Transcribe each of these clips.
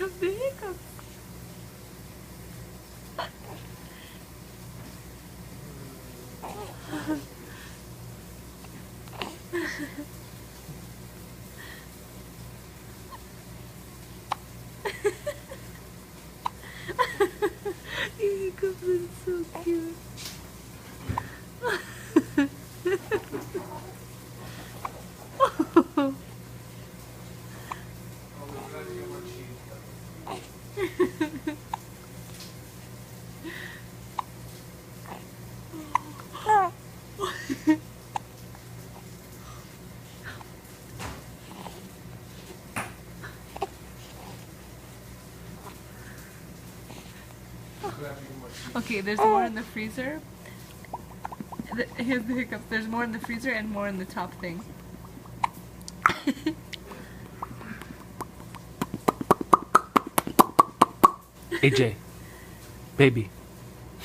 of the hiccups. Your hiccups are so cute. Okay, there's more in the freezer. Here's the hiccups. There's more in the freezer and more in the top thing. AJ, baby.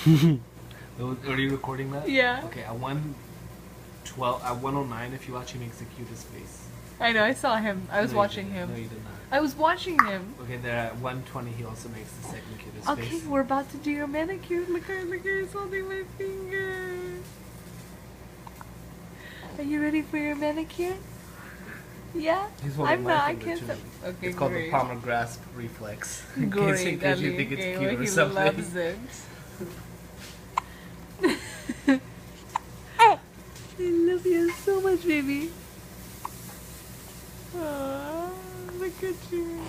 Are you recording that? Yeah. Okay, at 1:09, if you watch, he makes the cutest face. I know, I saw him. I was No, watching you didn't. him. No, you did not. I was watching him. Okay, there at 1:20, he also makes the second cutest Okay, face. we're about to do your manicure. Look at he's holding my finger. Are you ready for your manicure? Yeah? He's holding I'm my not. I finger can't too. stop. Okay, It's called great. the palmar grasp reflex. In Great, case you darling. think it's Okay, cute or he something. loves it. I love you so much, baby. Aww, look at you.